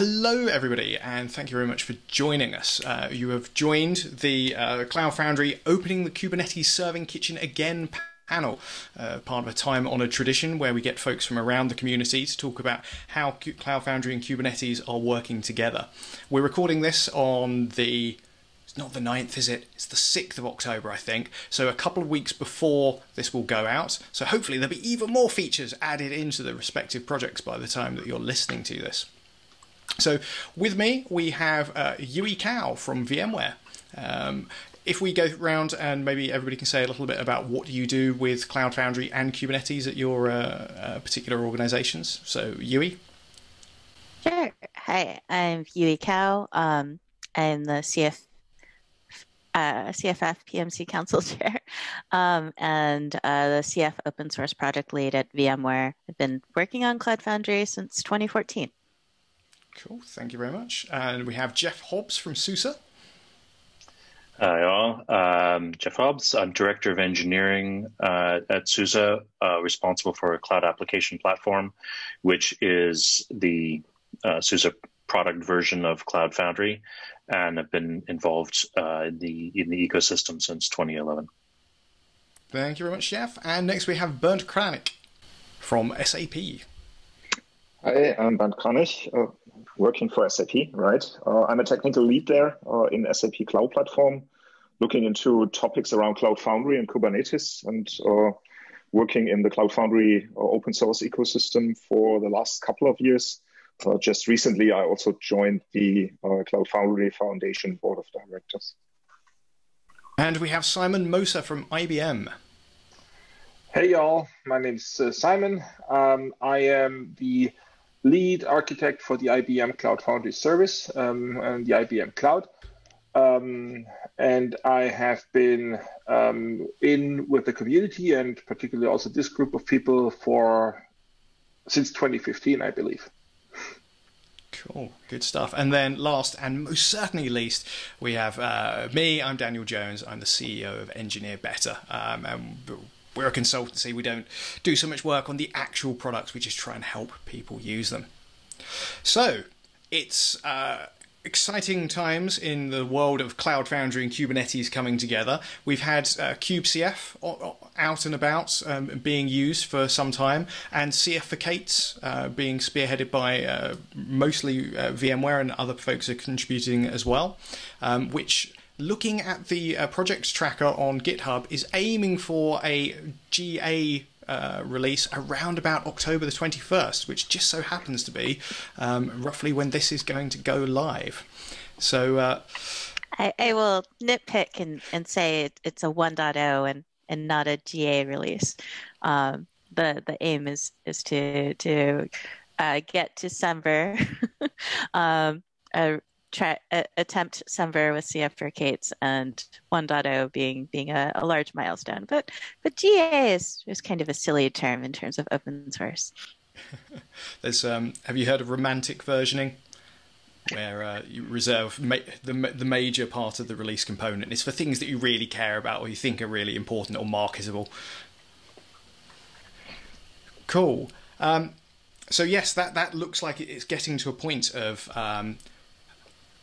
Hello, everybody, and thank you very much for joining us. You have joined the Cloud Foundry Opening the Kubernetes Serving Kitchen Again panel, part of a time-honoured tradition where we get folks from around the community to talk about how Cloud Foundry and Kubernetes are working together. We're recording this on it's not the 9th, is it? It's the 6th of October, I think. So a couple of weeks before this will go out. So hopefully there'll be even more features added into the respective projects by the time that you're listening to this. So with me, we have Yui Kao from VMware. If we go around and maybe everybody can say a little bit about what you do with Cloud Foundry and Kubernetes at your particular organizations. So Yui. Sure. Hi, I'm Yui Kao. I'm the CFF PMC Council Chair and the CF Open Source Project Lead at VMware. I've been working on Cloud Foundry since 2014. Cool, thank you very much. And we have Jeff Hobbs from SUSE. Hi all, Jeff Hobbs. I'm Director of Engineering at SUSE, responsible for a cloud application platform, which is the SUSE product version of Cloud Foundry, and I've been involved in the ecosystem since 2011. Thank you very much, Jeff. And next we have Bernd Krannich from SAP. Hi, I'm Bernd Krannich, working for SAP, right? I'm a technical lead there in SAP Cloud Platform, looking into topics around Cloud Foundry and Kubernetes, and working in the Cloud Foundry open source ecosystem for the last couple of years. Just recently, I also joined the Cloud Foundry Foundation Board of Directors. And we have Simon Moser from IBM. Hey y'all, my name is Simon. I am the lead architect for the IBM Cloud Foundry service and the IBM Cloud. And I have been in with the community and particularly also this group of people since 2015, I believe. Cool, good stuff. And then last and most certainly least, we have me. I'm Daniel Jones. I'm the CEO of EngineerBetter. And we're a consultancy. We don't do so much work on the actual products. We just try and help people use them. So it's exciting times in the world of Cloud Foundry and Kubernetes coming together. We've had kubecf out and about being used for some time, and CF4Kates being spearheaded by mostly VMware, and other folks are contributing as well, which, looking at the projects tracker on GitHub, is aiming for a GA release around about October the 21st, which just so happens to be roughly when this is going to go live. So I will nitpick and say it's a 1.0 and not a GA release. The aim is to get to Semver, attempt Semver with CF4Kates, and 1.0 being a large milestone. But GA is kind of a silly term in terms of open source. There's have you heard of romantic versioning, where you reserve the major part of the release component is for things that you really care about or you think are really important or marketable? Cool. So yes, that looks like it's getting to a point of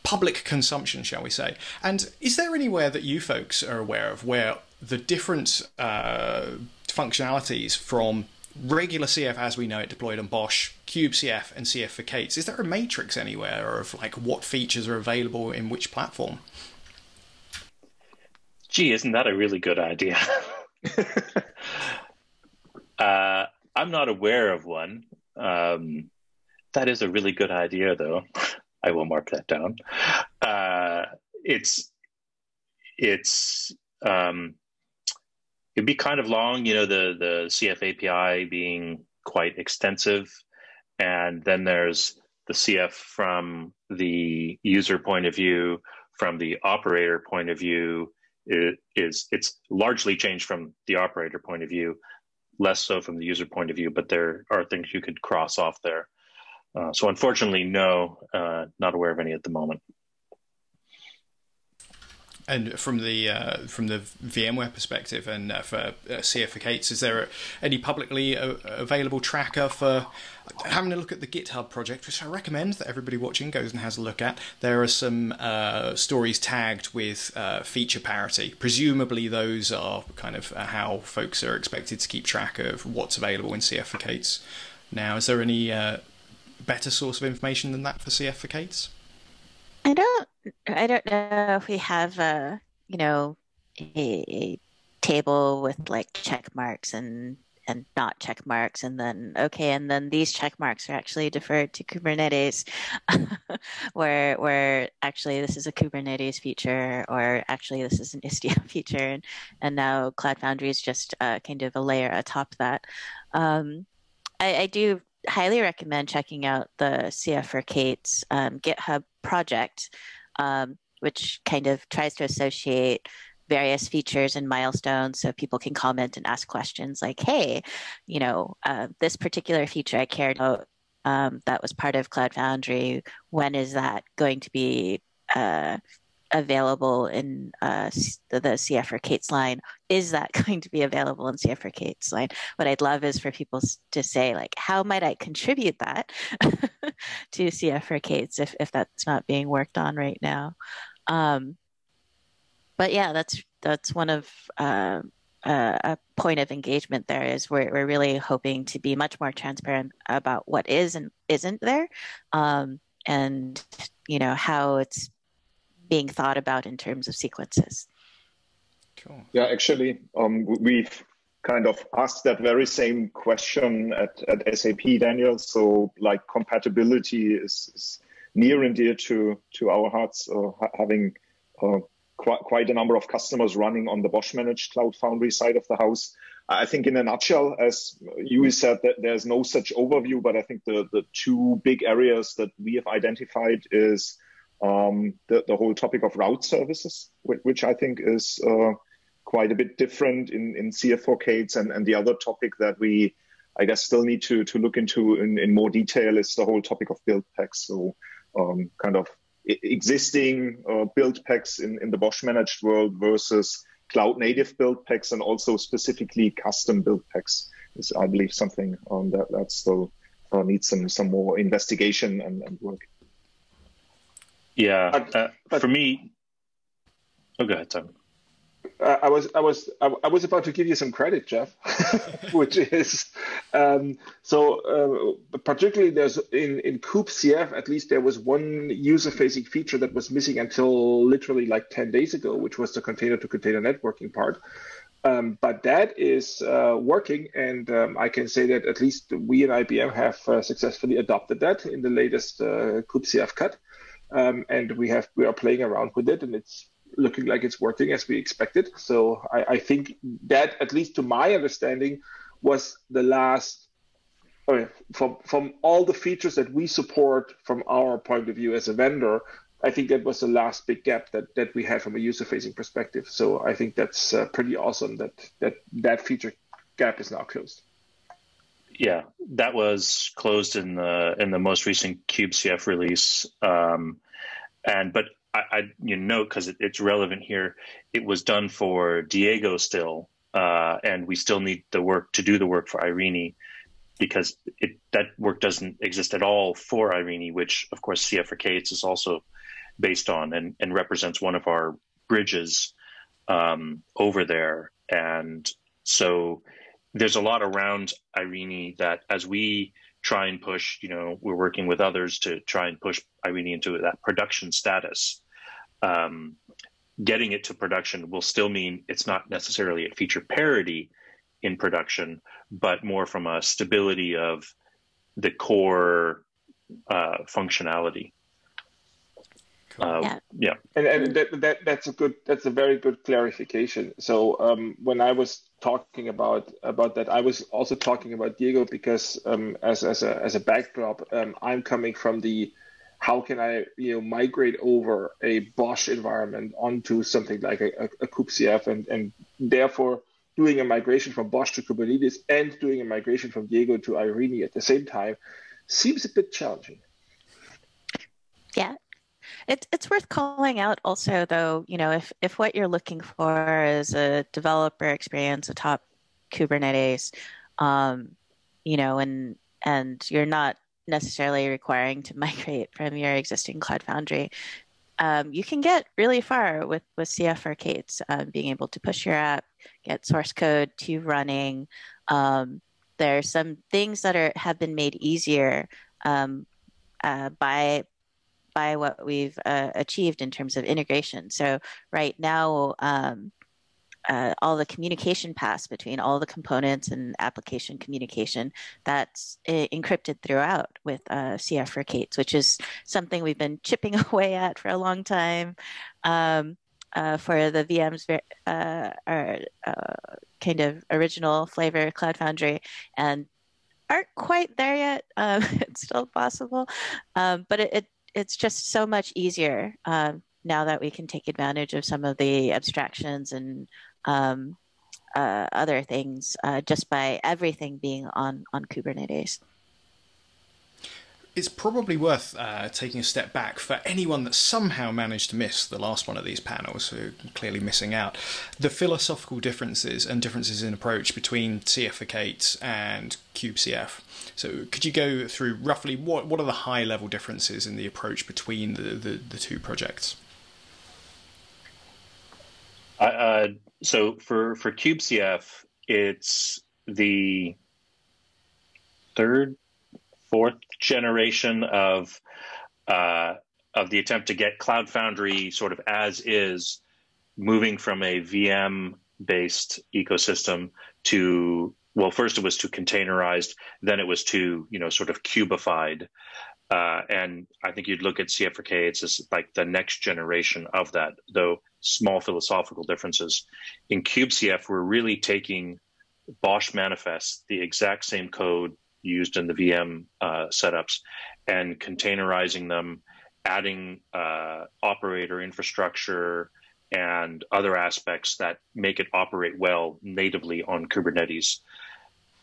public consumption, shall we say. And is there anywhere that you folks are aware of where the different functionalities from regular CF as we know it deployed on Bosch, kubecf and CF4Kates, is there a matrix anywhere of like what features are available in which platform? Gee, isn't that a really good idea? I'm not aware of one. That is a really good idea, though. I will mark that down. It'd be kind of long, you know, the CF API being quite extensive, and then there's the CF from the user point of view, from the operator point of view. It's largely changed from the operator point of view, less so from the user point of view, but there are things you could cross off there. So unfortunately, no, not aware of any at the moment. And from the VMware perspective, and for CF4Kates, is there any publicly available tracker for having a look at the GitHub project, which I recommend that everybody watching goes and has a look at? There are some stories tagged with feature parity. Presumably, those are kind of how folks are expected to keep track of what's available in CF4Kates now. Is there any better source of information than that for CF4Kates? I don't know if we have a table with like check marks and not check marks, and then these check marks are actually deferred to Kubernetes, where actually this is a Kubernetes feature, or actually this is an Istio feature, and now Cloud Foundry is just kind of a layer atop that. I do highly recommend checking out the CF4Kates GitHub project, which kind of tries to associate various features and milestones so people can comment and ask questions like, hey, this particular feature I cared about that was part of Cloud Foundry, when is that going to be available in the CF4Kates line? Is that going to be available in CF4Kates line? What I'd love is for people to say, like, how might I contribute that to CF4Kates if that's not being worked on right now? But yeah, that's one of a point of engagement there is we're really hoping to be much more transparent about what is and isn't there, and how it's being thought about in terms of sequences. Cool. Yeah, actually, we've kind of asked that very same question at SAP, Daniel. So, like, compatibility is near and dear to our hearts. Having quite a number of customers running on the Bosch managed Cloud Foundry side of the house. I think, in a nutshell, as you said, that there's no such overview, but I think the two big areas that we have identified is the whole topic of route services, which I think is quite a bit different in CF4Kates, and the other topic that we, I guess, still need to look into in more detail is the whole topic of build packs. So kind of existing build packs in the Bosch managed world versus Cloud Native Buildpacks, and also specifically custom build packs is, I believe, something that still needs some more investigation and work. Yeah, for me, oh, go ahead, Simon. I was about to give you some credit, Jeff, which is particularly there's in kubecf, at least there was one user-facing feature that was missing until literally like 10 days ago, which was the container-to-container networking part. But that is working, and I can say that at least we at IBM have successfully adopted that in the latest kubecf cut, and we are playing around with it, and it's looking like it's working as we expected. So I think that, at least to my understanding, was the last, from all the features that we support from our point of view as a vendor, I think that was the last big gap that we had from a user-facing perspective. So I think that's pretty awesome that feature gap is now closed. Yeah, that was closed in the most recent kubecf release, but I note, because it's relevant here, it was done for Diego still, and we still need the work to do the work for Irene, because that work doesn't exist at all for Irene, which of course CF4Kates is also based on and represents one of our bridges over there. And so there's a lot around Irene that, as we try and push, we're working with others to try and push Irene into that production status. Getting it to production will still mean it's not necessarily at feature parity in production, but more from a stability of the core functionality. Yeah, and that's a very good clarification. So when I was talking about that, I was also talking about Diego because as a backdrop, I'm coming from the how can I migrate over a Bosch environment onto something like a kubecf, and therefore doing a migration from Bosch to Kubernetes and doing a migration from Diego to Irene at the same time seems a bit challenging. Yeah. It's worth calling out also, though, if what you're looking for is a developer experience atop Kubernetes, and you're not necessarily requiring to migrate from your existing Cloud Foundry, you can get really far with CF Arcades, being able to push your app, get source code to running. There are some things that have been made easier by what we've achieved in terms of integration. So right now, all the communication paths between all the components and application communication, that's encrypted throughout with CF Arcades, which is something we've been chipping away at for a long time. For the VM's kind of original flavor Cloud Foundry, and aren't quite there yet. It's still possible, but it's just so much easier now that we can take advantage of some of the abstractions and other things just by everything being on Kubernetes. It's probably worth taking a step back for anyone that somehow managed to miss the last one of these panels, who are clearly missing out, the philosophical differences and differences in approach between CF Arcades and kubecf. So could you go through roughly what are the high-level differences in the approach between the two projects? So for kubecf, it's the fourth generation of the attempt to get Cloud Foundry sort of as is, moving from a VM-based ecosystem to, well, first it was to containerized, then it was to, sort of cubified. And I think you'd look at CF Arcades as like the next generation of that, though small philosophical differences. In kubecf, we're really taking Bosch manifests, the exact same code used in the VM setups, and containerizing them, adding operator infrastructure and other aspects that make it operate well natively on Kubernetes.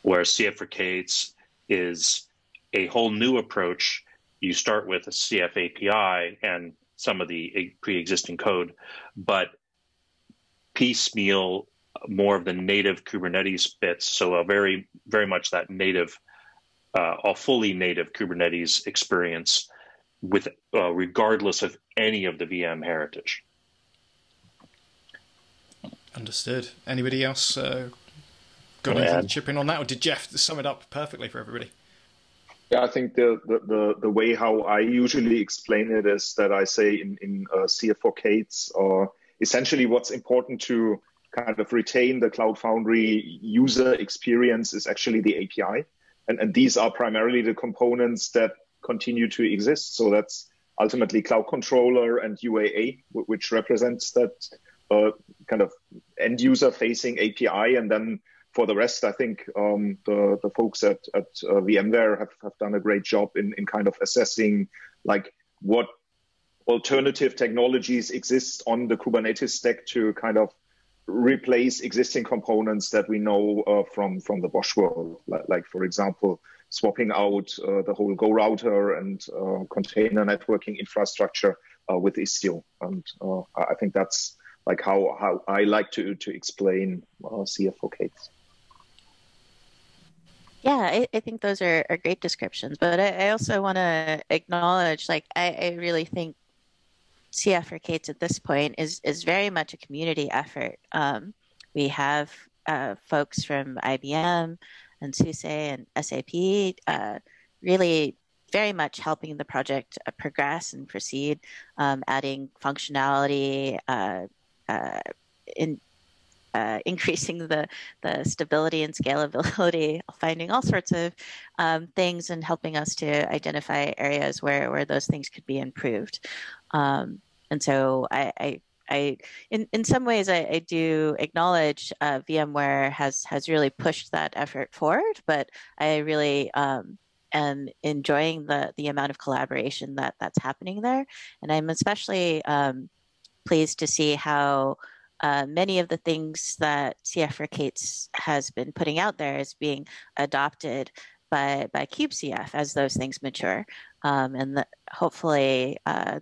Whereas CF Arcades is a whole new approach. You start with a CF API and some of the pre-existing code, but piecemeal more of the native Kubernetes bits. So a very, very much that native, a fully native Kubernetes experience with regardless of any of the VM heritage. Understood. Anybody else got anything to chip in on that, or did Jeff sum it up perfectly for everybody? Yeah, I think the way how I usually explain it is that I say in CF Arcades, essentially what's important to kind of retain the Cloud Foundry user experience is actually the API. And these are primarily the components that continue to exist. So that's ultimately Cloud Controller and UAA, which represents that kind of end user facing API. And then for the rest, I think the folks at VMware have done a great job in kind of assessing like what alternative technologies exist on the Kubernetes stack to kind of replace existing components that we know from the Bosch world, like for example, swapping out the whole Go router and container networking infrastructure with Istio. And I think that's like how I like to explain CF Arcades. Yeah, I think those are great descriptions, but I also want to acknowledge, like, I really think CF Arcades at this point is very much a community effort. We have folks from IBM and SUSE and SAP really very much helping the project progress and proceed, adding functionality, increasing the stability and scalability, finding all sorts of things, and helping us to identify areas where those things could be improved. And so I in some ways, I do acknowledge VMware has really pushed that effort forward, but I really am enjoying the amount of collaboration that's happening there. And I'm especially pleased to see how many of the things that CF Arcades has been putting out there is being adopted by kubecf as those things mature, and hopefully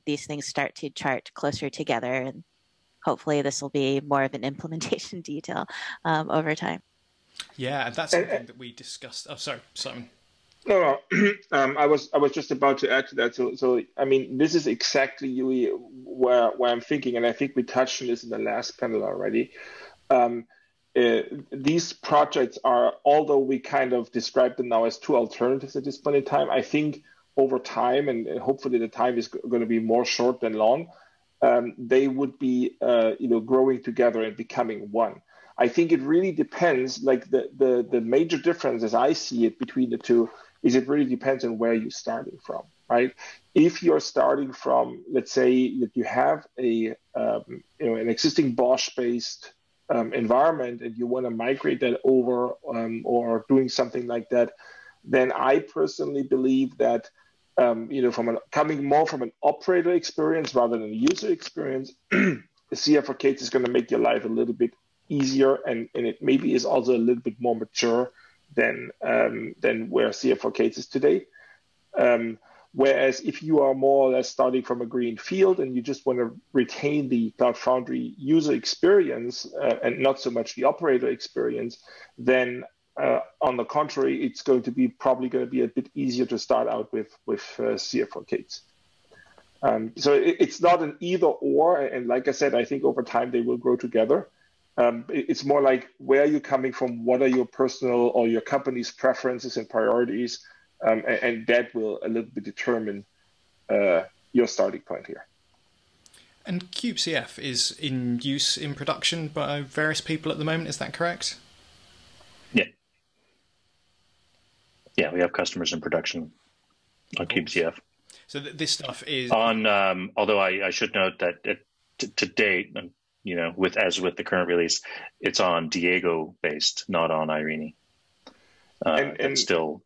these things start to chart closer together, and hopefully this will be more of an implementation detail over time. Yeah, and that's something that we discussed. Oh, sorry, Simon. No. I was just about to add to that. So I mean, this is exactly where I'm thinking, and I think we touched on this in the last panel already. These projects are, although we kind of describe them now as two alternatives at this point in time, I think over time, and hopefully the time is going to be more short than long, they would be growing together and becoming one. I think it really depends. Like the major difference, as I see it, between the two is it really depends on where you're starting from, right? If you're starting from, let's say that you have an existing BOSH-based environment and you want to migrate that over or doing something like that, then I personally believe that coming more from an operator experience rather than a user experience, the CF4K is going to make your life a little bit easier, and it maybe is also a little bit more mature than where CF4K is today. Whereas if you are more or less starting from a green field and you just want to retain the Cloud Foundry user experience and not so much the operator experience, then on the contrary, it's probably going to be a bit easier to start out with CF4K. So it's not an either or, and like I said, I think over time they will grow together. It's more like where you're coming from, what are your personal or your company's preferences and priorities, and that will a little bit determine your starting point here. And kubecf is in use in production by various people at the moment, is that correct? Yeah. Yeah, we have customers in production on kubecf. So this stuff is on. Although I should note that to date, with the current release, it's on Diego based, not on Irene. And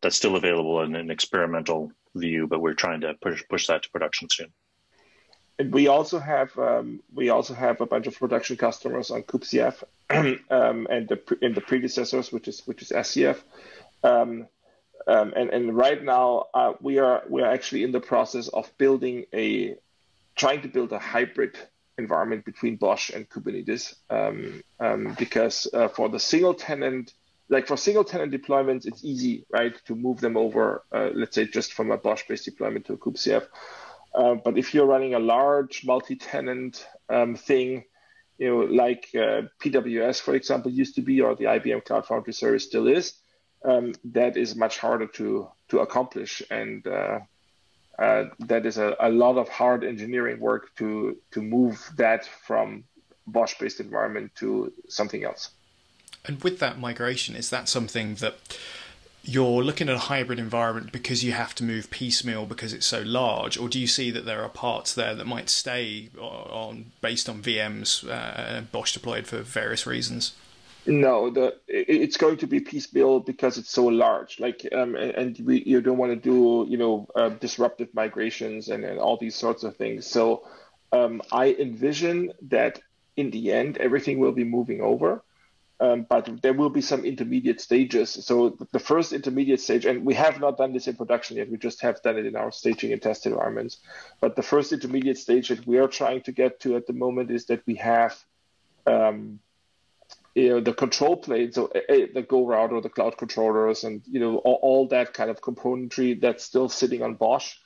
that's still available in an experimental view, but we're trying to push that to production soon. And we also have a bunch of production customers on kubecf and the predecessors, which is SCF. And right now we are actually in the process of trying to build a hybrid environment between BOSH and Kubernetes, because for the single tenant deployments, it's easy, right, to move them over, let's say just from a BOSH-based deployment to a kubecf. But if you're running a large multi-tenant thing, like PWS, for example, used to be, or the IBM Cloud Foundry service still is, that is much harder to accomplish, and that is a lot of hard engineering work to move that from BOSH-based environment to something else. And with that migration, is that something that you're looking at a hybrid environment because you have to move piecemeal because it's so large, or do you see that there are parts there that might stay based on VMs BOSH deployed for various reasons? No, it's going to be piecemeal because it's so large. You don't want to do disruptive migrations and all these sorts of things. So I envision that in the end everything will be moving over. But there will be some intermediate stages. So the first intermediate stage, and we have not done this in production yet, we just have done it in our staging and test environments. But the first intermediate stage that we are trying to get to at the moment is that we have the control plane, so the Go router, the cloud controllers, and all that kind of componentry that's still sitting on BOSH.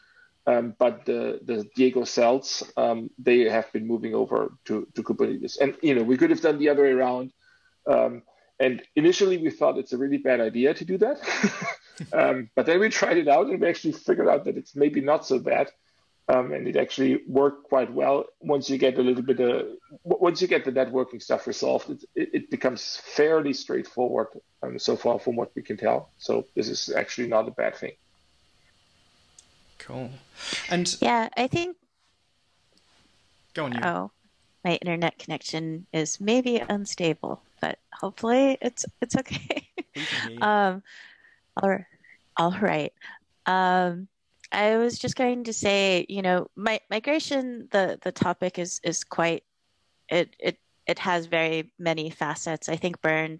But the Diego cells, they have been moving over to Kubernetes. And we could have done the other way around. And initially we thought it's a really bad idea to do that. But then we tried it out and we actually figured out that it's maybe not so bad. And it actually worked quite well. Once you get the networking stuff resolved, it becomes fairly straightforward so far from what we can tell. So this is actually not a bad thing. Cool. And yeah, I think. Go on, you. Oh, my internet connection is maybe unstable, but hopefully it's okay. All right. I was just going to say, migration. The topic is quite. It it has very many facets. I think Bernd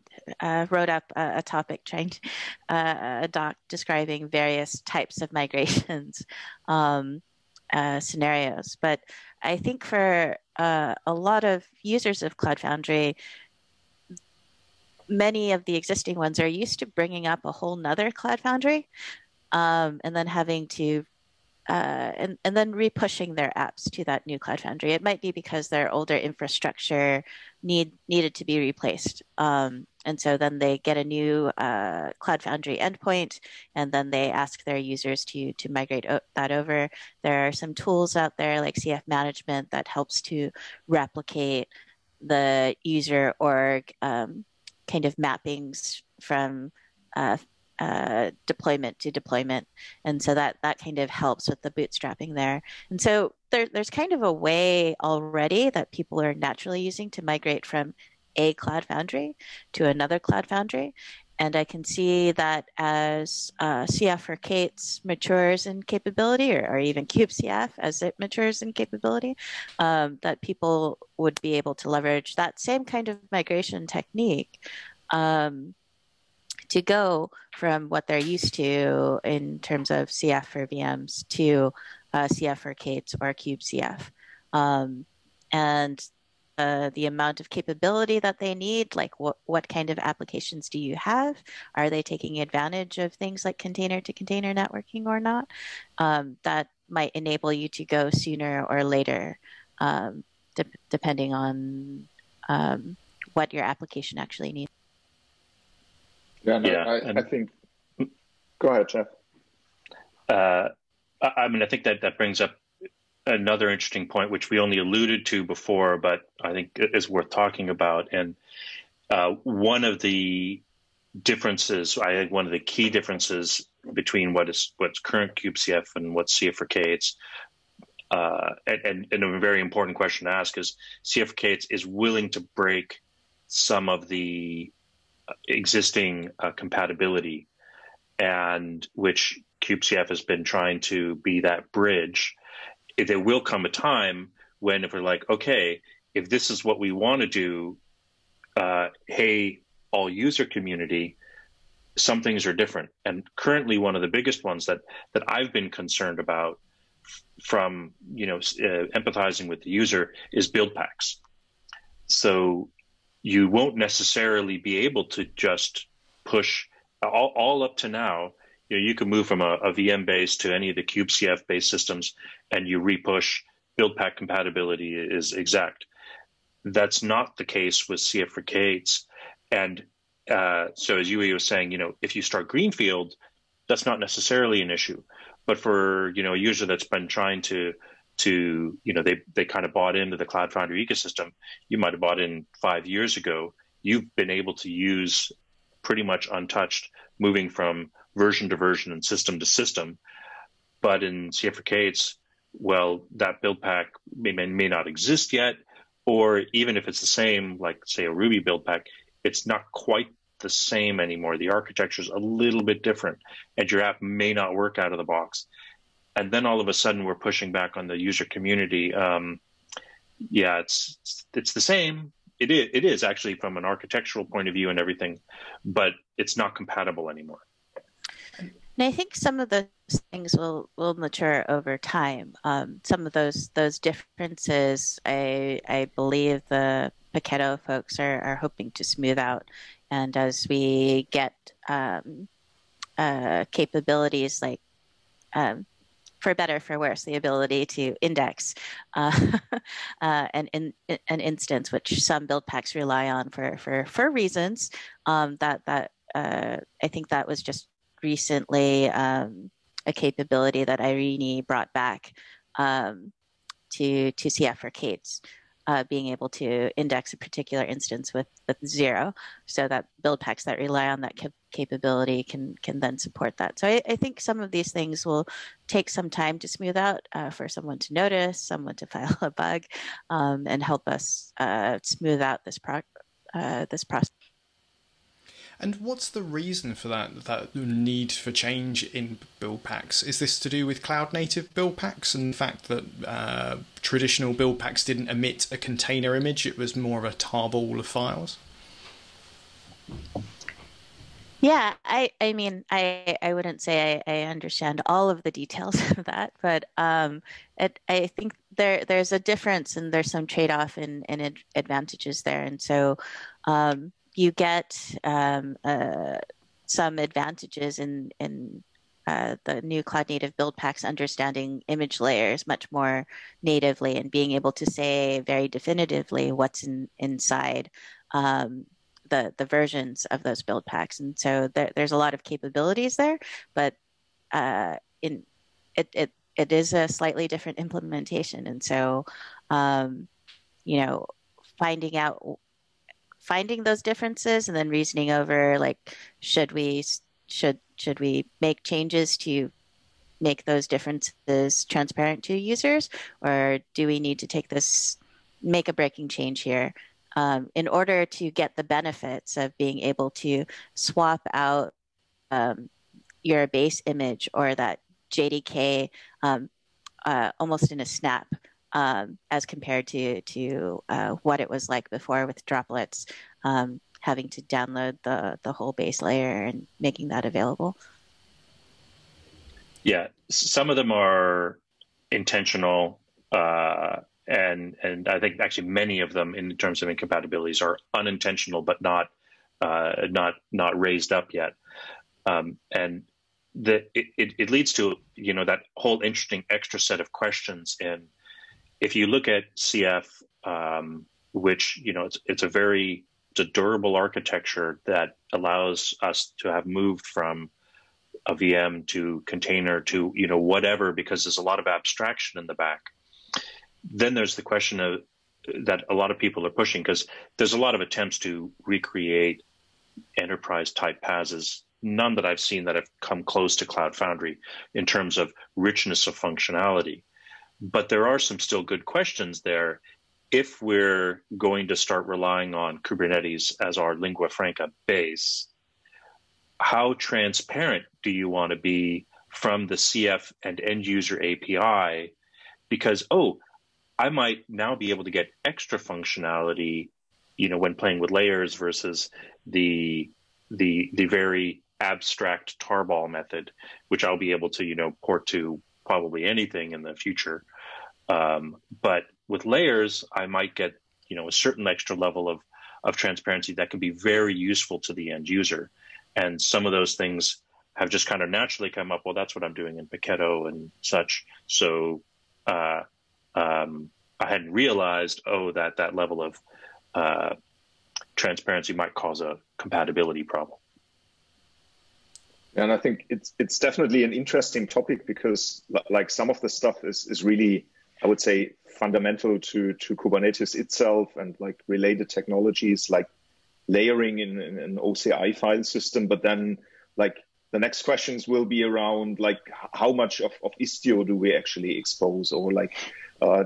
wrote up a topic a doc describing various types of migrations scenarios. But I think for a lot of users of Cloud Foundry, many of the existing ones are used to bringing up a whole nother Cloud Foundry and then having to and then repushing their apps to that new Cloud Foundry. It might be because their older infrastructure needed to be replaced. And so then they get a new Cloud Foundry endpoint, and then they ask their users to migrate that over. There are some tools out there like CF Management that helps to replicate the user org kind of mappings from deployment to deployment, and so that kind of helps with the bootstrapping there. And so there's kind of a way already that people are naturally using to migrate from a Cloud Foundry to another Cloud Foundry, and I can see that as CF for K8s matures in capability, or even kubecf as it matures in capability, that people would be able to leverage that same kind of migration technique to go from what they're used to in terms of CF for VMs to CF for K8s or kubecf. And the amount of capability that they need, like what kind of applications do you have? Are they taking advantage of things like container-to-container networking or not? That might enable you to go sooner or later, depending on what your application actually needs. Yeah, no, I think. Go ahead, Jeff. I mean, I think that brings up another interesting point, which we only alluded to before, but I think is worth talking about. And one of the differences, I think one of the key differences between what's current kubecf and what's CF for K8s, and a very important question to ask is, CF for K8s is willing to break some of the existing compatibility, and which kubecf has been trying to be that bridge. There will come a time when, if we're like, okay, if this is what we want to do, hey, all user community, some things are different. And currently, one of the biggest ones that I've been concerned about, from empathizing with the user, is Buildpacks. So you won't necessarily be able to just push all up to now. You can move from a VM base to any of the kubecf based systems, and you repush Buildpack compatibility is exact. That's not the case with CF for K8s. And so, as Yui was saying, if you start greenfield, that's not necessarily an issue. But for a user that's been trying to they kind of bought into the Cloud Foundry ecosystem, you might have bought in 5 years ago, you've been able to use pretty much untouched, moving from version to version and system to system. But in CF for K8s, well, that build pack may not exist yet, or even if it's the same, like say a Ruby build pack, it's not quite the same anymore. The architecture is a little bit different, and your app may not work out of the box. And then all of a sudden, we're pushing back on the user community. Yeah, it's the same. It is actually from an architectural point of view and everything, but it's not compatible anymore. And I think some of those things will mature over time. Some of those differences, I believe the Paketo folks are hoping to smooth out. And as we get capabilities like, for better, for worse, the ability to index an instance, which some build packs rely on for reasons that I think that was just recently a capability that Irene brought back to CF for K8s, being able to index a particular instance with 0, so that build packs that rely on that capability can then support that. So I think some of these things will take some time to smooth out, for someone to notice, someone to file a bug, and help us smooth out this process. And what's the reason for that need for change in build packs? Is this to do with Cloud Native Buildpacks and the fact that traditional build packs didn't emit a container image? It was more of a tarball of files? Yeah, I mean, I wouldn't say I understand all of the details of that, but I think there's a difference and there's some trade-off in advantages there. And so you get some advantages in the new Cloud Native Buildpacks understanding image layers much more natively and being able to say very definitively what's inside the versions of those build packs. And so there's a lot of capabilities there, but it is a slightly different implementation. And so, finding those differences and then reasoning over, like, should we make changes to make those differences transparent to users, or do we need to make a breaking change here? In order to get the benefits of being able to swap out your base image or that JDK almost in a snap, as compared to what it was like before with droplets, having to download the whole base layer and making that available. Yeah, some of them are intentional. And I think actually many of them, in terms of incompatibilities, are unintentional but not raised up yet, and it leads to that whole interesting extra set of questions. And if you look at CF, which it's a durable architecture that allows us to have moved from a VM to container to whatever, because there's a lot of abstraction in the back. Then there's the question of that a lot of people are pushing, because there's a lot of attempts to recreate enterprise type PaaS. None that I've seen that have come close to Cloud Foundry in terms of richness of functionality. But there are some still good questions there. If we're going to start relying on Kubernetes as our lingua franca base, how transparent do you want to be from the CF and end user API? Because, I might now be able to get extra functionality, when playing with layers versus the very abstract tarball method, which I'll be able to, port to probably anything in the future. But with layers, I might get, a certain extra level of transparency that can be very useful to the end user. And some of those things have just kind of naturally come up. Well, that's what I'm doing in Paketo and such. So, I hadn't realized, that level of transparency might cause a compatibility problem. And I think it's definitely an interesting topic, because like some of the stuff is really, I would say, fundamental to Kubernetes itself, and like related technologies like layering in an OCI file system. But then like the next questions will be around like how much of Istio do we actually expose, or like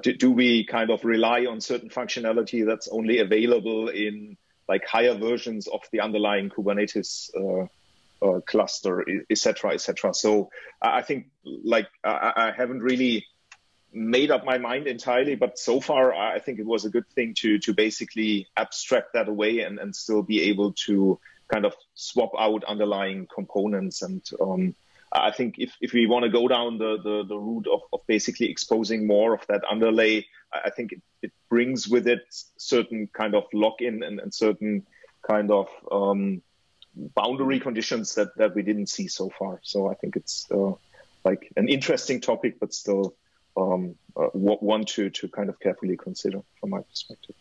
do we kind of rely on certain functionality that's only available in like higher versions of the underlying Kubernetes cluster, et cetera, et cetera. So I think like I haven't really made up my mind entirely, but so far I think it was a good thing to basically abstract that away and still be able to kind of swap out underlying components. And I think if we want to go down the route of basically exposing more of that underlay, I think it brings with it certain kind of lock-in and certain kind of boundary conditions that we didn't see so far. So I think it's like an interesting topic, but still one to kind of carefully consider from my perspective.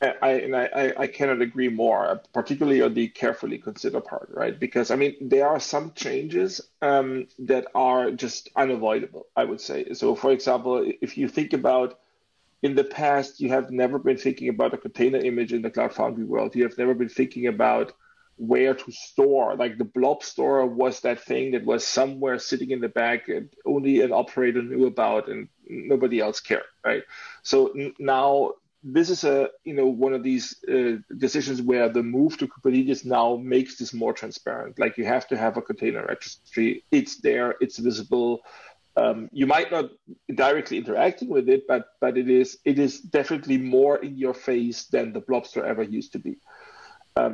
I cannot agree more, particularly on the carefully consider part, right? Because I mean, there are some changes that are just unavoidable, I would say. So for example, if you think about in the past, you have never been thinking about a container image in the Cloud Foundry world. You have never been thinking about where to store. Like the blob store was that thing that was somewhere sitting in the back and only an operator knew about and nobody else cared, right? So now this is one of these decisions where the move to Kubernetes now makes this more transparent. Like you have to have a container registry. It's there. It's visible. You might not directly interacting with it, but it is definitely more in your face than the blob store ever used to be.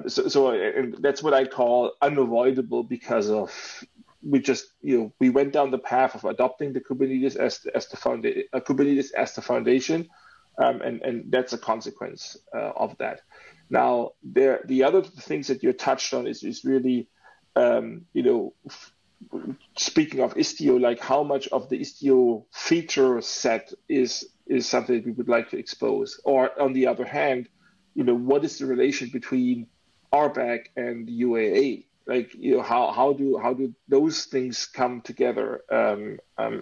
So and that's what I call unavoidable, because of we went down the path of adopting the Kubernetes as the foundation, and that's a consequence of that. Now, the other things that you touched on is really speaking of Istio, like how much of the Istio feature set is something we would like to expose, or on the other hand, what is the relation between RBAC and UAA? Like, how do those things come together in a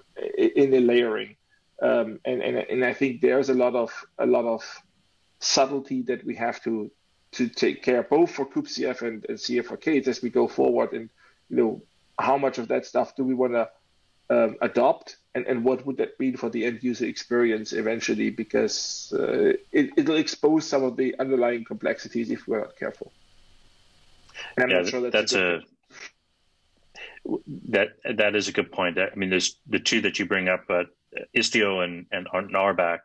layering? And I think there's a lot of subtlety that we have to take care of, both for kubecf and CF Arcades as we go forward. And how much of that stuff do we want to adopt, and what would that mean for the end user experience eventually? Because it'll expose some of the underlying complexities if we're not careful. And I'm not sure that is a good point. I mean, there's the two that you bring up, but Istio and RBAC.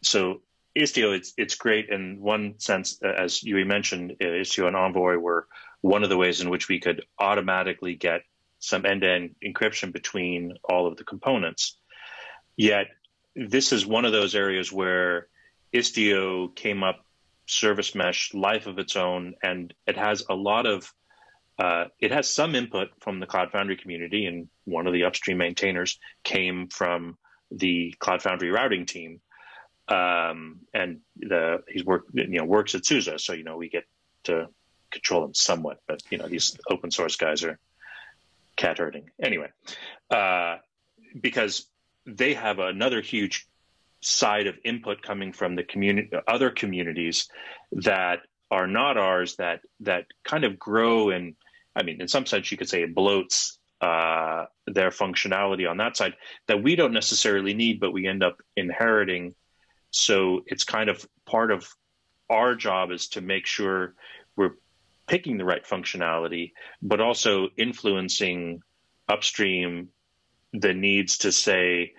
So Istio, it's great in one sense, as you mentioned. Istio and Envoy were one of the ways in which we could automatically get some end-to-end encryption between all of the components. Yet this is one of those areas where Istio came up service mesh life of its own, and it has a lot of it has some input from the Cloud Foundry community, and one of the upstream maintainers came from the Cloud Foundry routing team, and he's works at SUSE, so we get to control him somewhat, but these open source guys are cat herding anyway, because they have another huge side of input coming from the other communities that are not ours, that kind of grow, and I mean, in some sense you could say it bloats their functionality on that side that we don't necessarily need, but we end up inheriting. So it's kind of part of our job is to make sure we're picking the right functionality, but also influencing upstream the needs to say,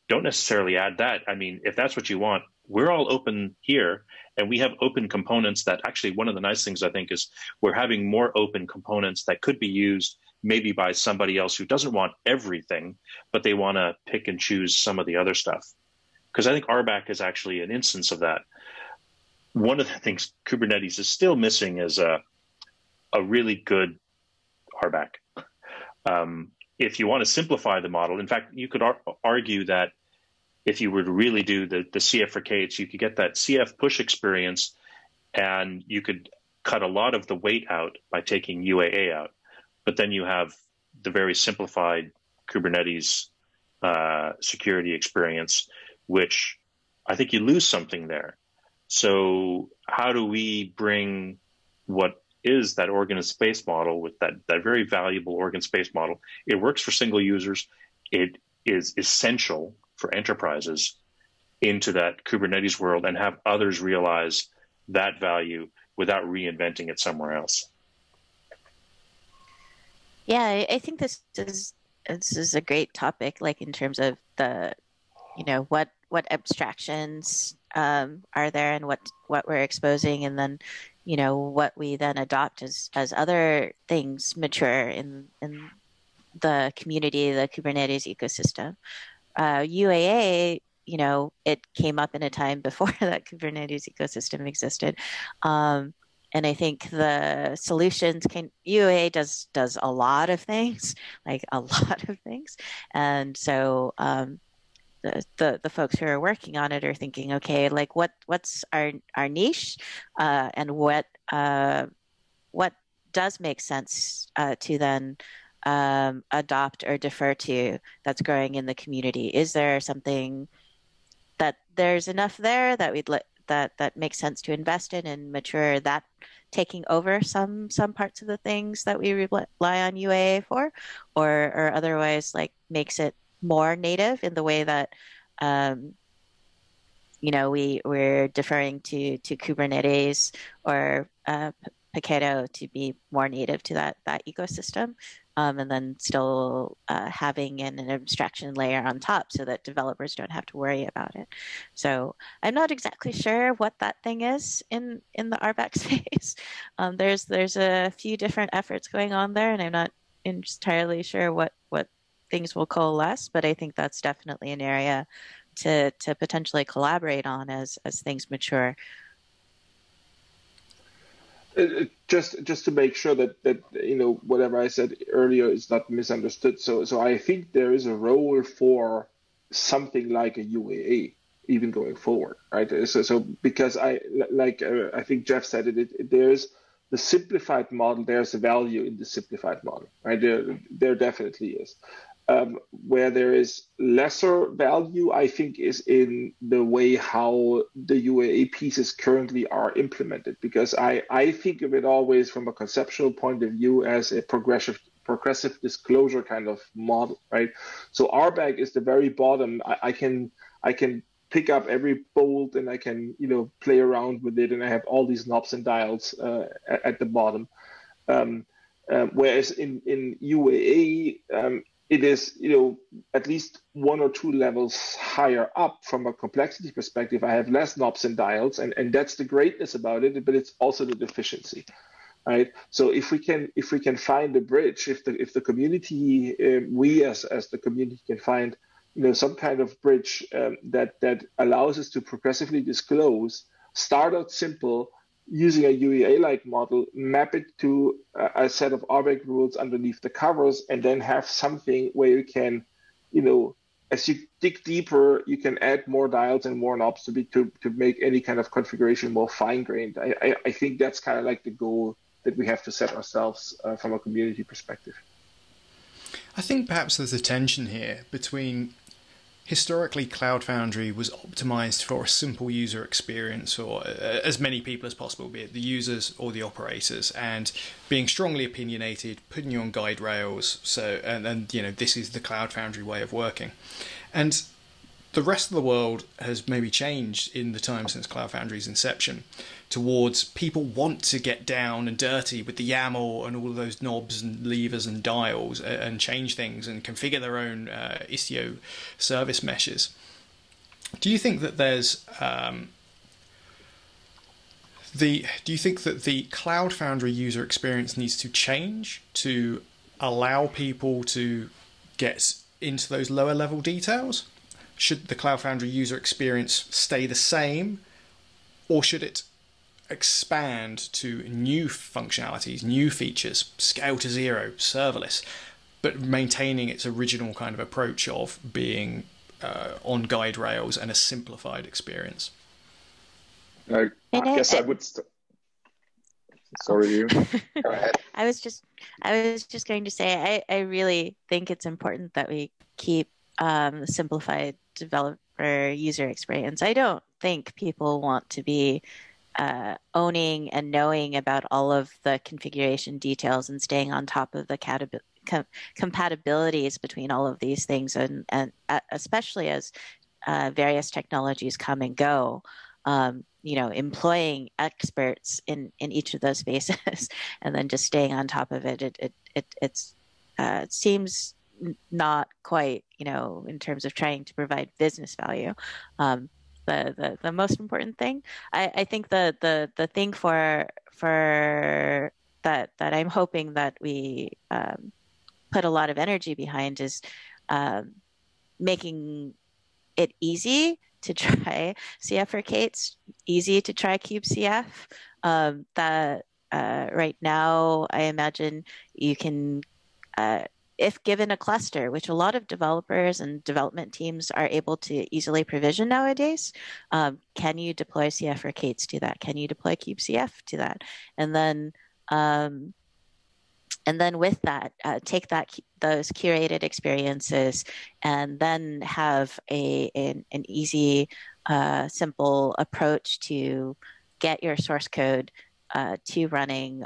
don't necessarily add that. I mean, if that's what you want, we're all open here, and we have open components that actually, one of the nice things I think is we're having more open components that could be used maybe by somebody else who doesn't want everything, but they want to pick and choose some of the other stuff. Because I think RBAC is actually an instance of that. One of the things Kubernetes is still missing is a really good RBAC. If you want to simplify the model, in fact, you could argue that if you were to really do the CF Arcades, you could get that CF push experience, and you could cut a lot of the weight out by taking UAA out. But then you have the very simplified Kubernetes security experience, which I think you lose something there. So how do we bring what is that organ and space model with that very valuable organ space model? It works for single users. It is essential for enterprises into that Kubernetes world, and have others realize that value without reinventing it somewhere else. Yeah, I think this is a great topic, like in terms of the, what abstractions are there, and what we're exposing, and then what we then adopt as other things mature in the community, the Kubernetes ecosystem. UAA, it came up in a time before that Kubernetes ecosystem existed. And I think the solutions UAA does a lot of things, like a lot of things. And so the folks who are working on it are thinking, okay, like what's our niche, and what does make sense to then adopt or defer to that's growing in the community? Is there something that there's enough there that that makes sense to invest in and mature that, taking over some parts of the things that we rely on UAA for, or otherwise like makes it more native in the way that we're deferring to Kubernetes or Paketo to be more native to that ecosystem, and then still having an abstraction layer on top so that developers don't have to worry about it. So I'm not exactly sure what that thing is in the RBAC space. There's a few different efforts going on there, and I'm not entirely sure what things will coalesce, but I think that's definitely an area to potentially collaborate on as things mature. Just to make sure that whatever I said earlier is not misunderstood. So I think there is a role for something like a UAA even going forward, right? So because I think Jeff said it, there's the simplified model. There's a value in the simplified model, right? There definitely is. Where there is lesser value, I think, is in the way how the UAA pieces currently are implemented, because I think of it always from a conceptual point of view as a progressive disclosure kind of model, right? So RBAC is the very bottom. I can pick up every bolt and I can play around with it, and I have all these knobs and dials at the bottom. Whereas in UAA, it is, at least one or two levels higher up from a complexity perspective. I have less knobs and dials, and that's the greatness about it, but it's also the deficiency, right? So if we can find a bridge, if the community, we as the community can find, some kind of bridge that allows us to progressively disclose, start out simple, using a UAA-like model, map it to a set of RBAC rules underneath the covers, and then have something where you can, as you dig deeper, you can add more dials and more knobs to make any kind of configuration more fine-grained. I think that's kind of like the goal that we have to set ourselves from a community perspective. I think perhaps there's a tension here between historically, Cloud Foundry was optimized for a simple user experience for as many people as possible, be it the users or the operators, and being strongly opinionated, putting you on guide rails. So, and this is the Cloud Foundry way of working. And the rest of the world has maybe changed in the time since Cloud Foundry's inception towards people want to get down and dirty with the YAML and all of those knobs and levers and dials and change things and configure their own Istio service meshes. Do you think that there's do you think that the Cloud Foundry user experience needs to change to allow people to get into those lower level details? Should the Cloud Foundry user experience stay the same, or should it expand to new functionalities, new features, scale to zero, serverless, but maintaining its original kind of approach of being on guide rails and a simplified experience? I guess I would. Sorry, you. Go ahead. I was just going to say I really think it's important that we keep the simplified developer user experience. I don't think people want to be owning and knowing about all of the configuration details and staying on top of the compatibilities between all of these things, and especially as various technologies come and go, employing experts in each of those spaces and then just staying on top of it. It seems not quite, in terms of trying to provide business value. The most important thing, I think the thing for that I'm hoping that we put a lot of energy behind is making it easy to try CF for K8s, easy to try kubecf. That right now, I imagine you can, if given a cluster, which a lot of developers and development teams are able to easily provision nowadays, can you deploy CF for K8s to that? Can you deploy kubecf to that? And then with that, take those curated experiences and then have an easy, simple approach to get your source code to running,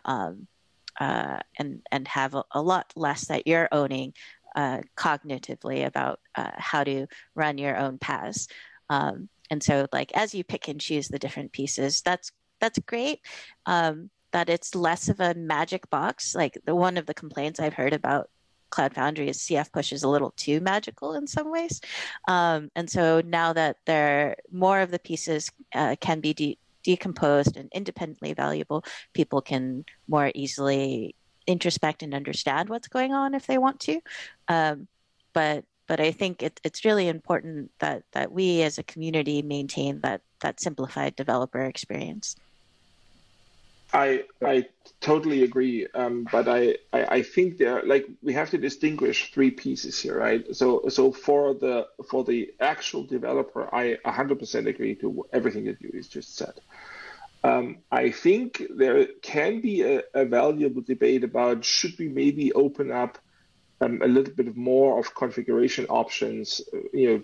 and have a lot less that you're owning cognitively about how to run your own paths. And so like as you pick and choose the different pieces, that's great. That it's less of a magic box. Like one of the complaints I've heard about Cloud Foundry is CF push is a little too magical in some ways. And so now that more of the pieces can be decomposed and independently valuable, people can more easily introspect and understand what's going on if they want to. But I think it's really important that we as a community maintain that simplified developer experience. I totally agree, but I think we have to distinguish three pieces here, right? So for the actual developer, I 100% agree to everything that you just said. I think there can be a valuable debate about should we maybe open up a little bit more of configuration options,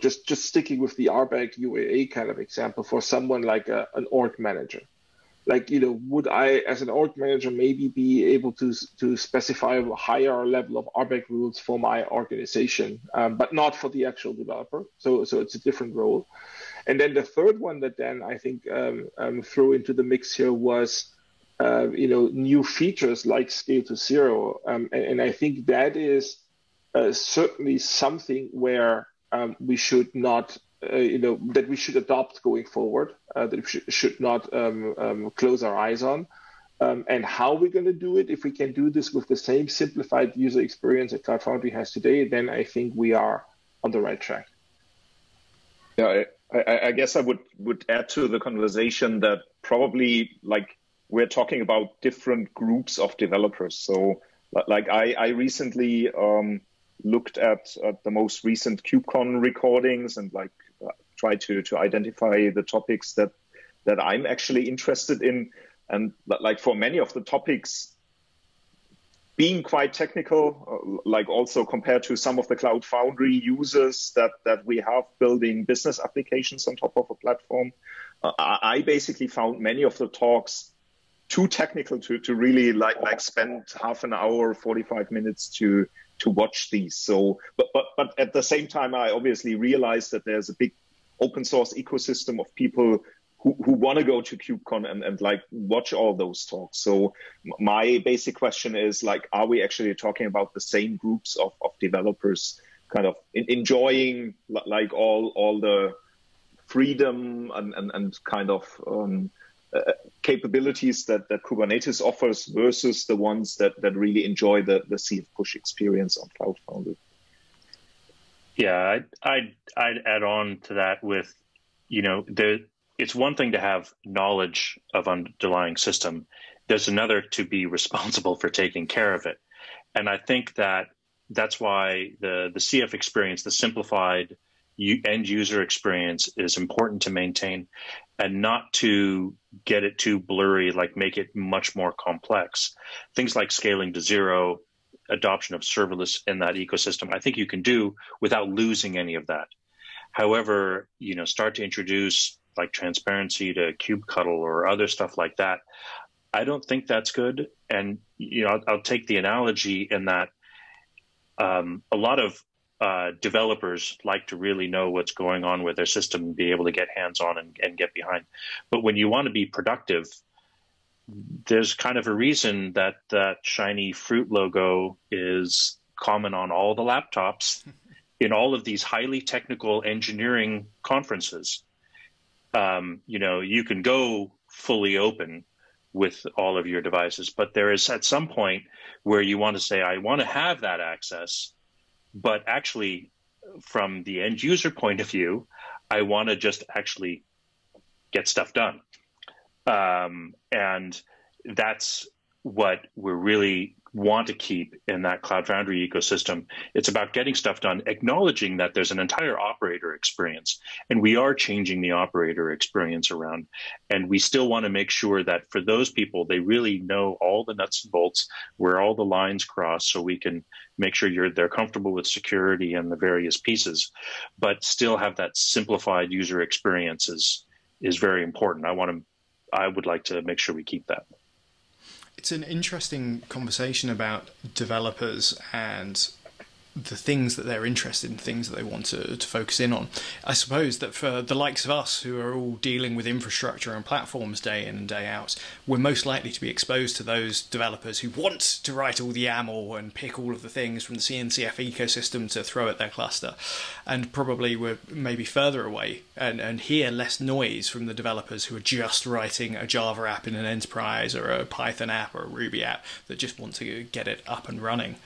just sticking with the RBAC UAA kind of example for someone like an org manager. Like, would I, as an org manager, maybe be able to specify a higher level of RBAC rules for my organization, but not for the actual developer? So it's a different role. And then the third one that Dan, I think, threw into the mix here was, new features like scale to zero. And I think that is certainly something where we should not, that we should adopt going forward, that we should not close our eyes on. And how we're going to do it, if we can do this with the same simplified user experience that Cloud Foundry has today, then I think we are on the right track. Yeah, I guess I would add to the conversation that probably we're talking about different groups of developers. So I recently looked at the most recent KubeCon recordings and try to identify the topics that I'm actually interested in. And for many of the topics, being quite technical, also compared to some of the Cloud Foundry users that we have building business applications on top of a platform, I basically found many of the talks too technical to really spend half an hour, 45 minutes to watch these. So, but at the same time, I obviously realized that there's a big open source ecosystem of people who want to go to KubeCon and watch all those talks. So my basic question is are we actually talking about the same groups of developers kind of enjoying all the freedom and kind of capabilities that Kubernetes offers versus the ones that really enjoy the CF push experience on Cloud Foundry? Yeah, I'd add on to that with, it's one thing to have knowledge of underlying system. There's another to be responsible for taking care of it. And I think that's why the CF experience, the simplified end user experience, is important to maintain and not to get it too blurry, make it much more complex. Things like scaling to zero, adoption of serverless in that ecosystem, I think you can do without losing any of that. However, start to introduce transparency to kubectl or other stuff like that, I don't think that's good. And I'll take the analogy in that a lot of developers like to really know what's going on with their system and be able to get hands-on and get behind. But when you want to be productive, there's kind of a reason that that shiny fruit logo is common on all the laptops in all of these highly technical engineering conferences. You can go fully open with all of your devices, but there is at some point where you want to say, I want to have that access, but actually from the end user point of view, I want to just actually get stuff done. And that's what we really want to keep in that Cloud Foundry ecosystem. It's about getting stuff done, acknowledging that there's an entire operator experience, and we are changing the operator experience around. And we still want to make sure that for those people, they really know all the nuts and bolts, where all the lines cross, so we can make sure they're comfortable with security and the various pieces, but still have that simplified user experience is very important. I would like to make sure we keep that. It's an interesting conversation about developers and the things that they're interested in, things that they want to focus in on. I suppose that for the likes of us who are all dealing with infrastructure and platforms day in and day out, we're most likely to be exposed to those developers who want to write all the YAML and pick all of the things from the CNCF ecosystem to throw at their cluster. And probably we're maybe further away and hear less noise from the developers who are just writing a Java app in an enterprise or a Python app or a Ruby app that just want to get it up and running.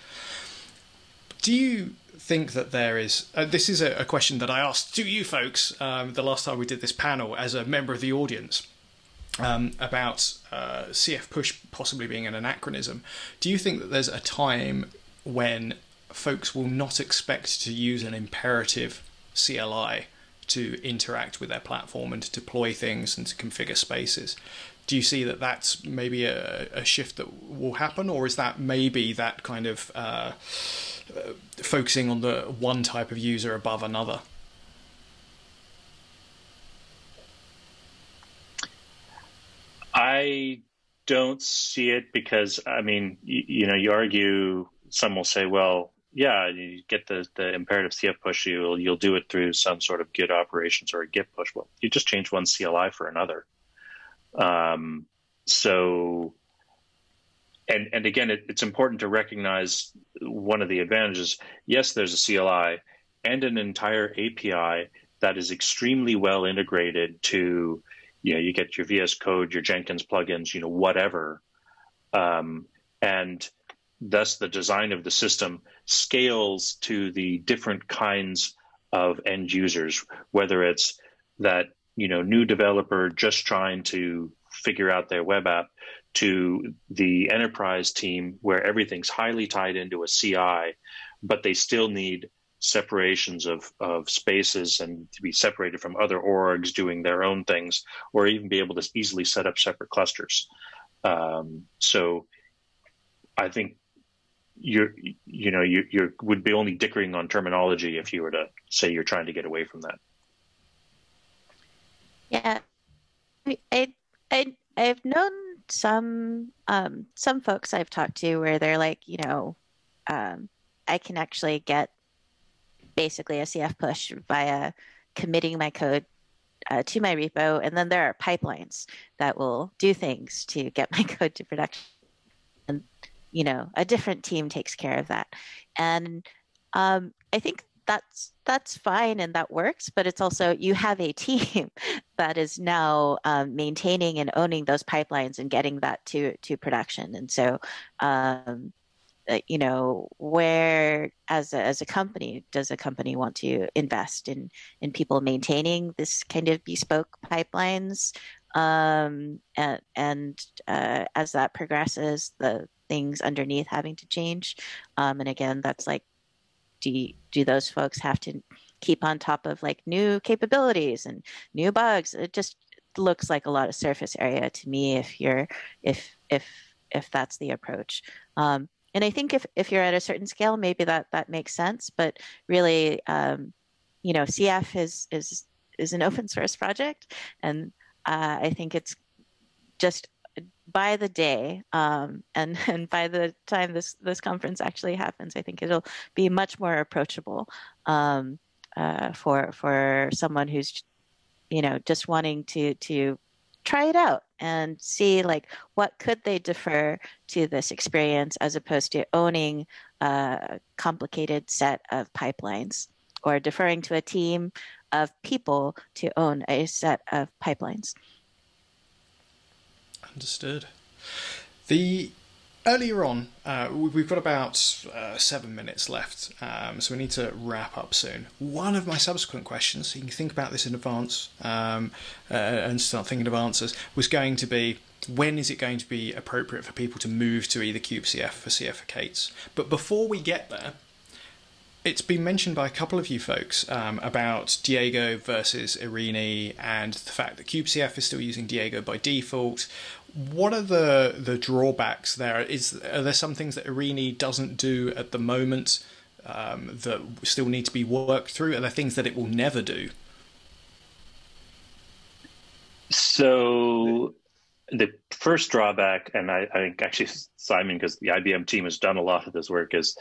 Do you think that there is... this is a question that I asked to you folks the last time we did this panel as a member of the audience about CF push possibly being an anachronism. Do you think that there's a time when folks will not expect to use an imperative CLI to interact with their platform and to deploy things and to configure spaces? Do you see that that's maybe a shift that will happen, or is that maybe that kind of focusing on the one type of user above another? I don't see it because, I mean, you argue, some will say, well, yeah, you get the imperative CF push, you'll do it through some sort of Git operations or a Git push. Well, you just change one CLI for another. So, and again, it's important to recognize one of the advantages. Yes, there's a CLI and an entire API that is extremely well integrated to, you get your VS Code, your Jenkins plugins, whatever. And thus the design of the system scales to the different kinds of end users, whether it's that, new developer just trying to figure out their web app, to the enterprise team where everything's highly tied into a CI, but they still need separations of spaces and to be separated from other orgs doing their own things, or even be able to easily set up separate clusters. So I think you would be only dickering on terminology if you were to say you're trying to get away from that. Yeah, I've known some folks I've talked to where they're like, I can actually get basically a CF push via committing my code to my repo, and then there are pipelines that will do things to get my code to production. And a different team takes care of that. And I think that's fine and that works, but it's also, you have a team that is now maintaining and owning those pipelines and getting that to production. And so, where as a company, does a company want to invest in people maintaining this kind of bespoke pipelines? And as that progresses, the things underneath having to change. And again, that's like, do those folks have to keep on top of like new capabilities and new bugs? It just looks like a lot of surface area to me if that's the approach. And I think if you're at a certain scale, maybe that makes sense. But really, CF is an open source project, and I think it's just by the day, and by the time this conference actually happens, I think it'll be much more approachable for someone who's just wanting to try it out and see like what could they defer to this experience as opposed to owning a complicated set of pipelines, or deferring to a team of people to own a set of pipelines. Understood. Earlier on, we've got about 7 minutes left, so we need to wrap up soon. One of my subsequent questions, so you can think about this in advance and start thinking of answers, was going to be, when is it going to be appropriate for people to move to either kubecf or CFK? But before we get there, it's been mentioned by a couple of you folks about Diego versus Irini and the fact that kubecf is still using Diego by default. What are the drawbacks there? Are there some things that Irini doesn't do at the moment that still need to be worked through? Are there things that it will never do? So the first drawback, and I think actually Simon, because the IBM team has done a lot of this work, is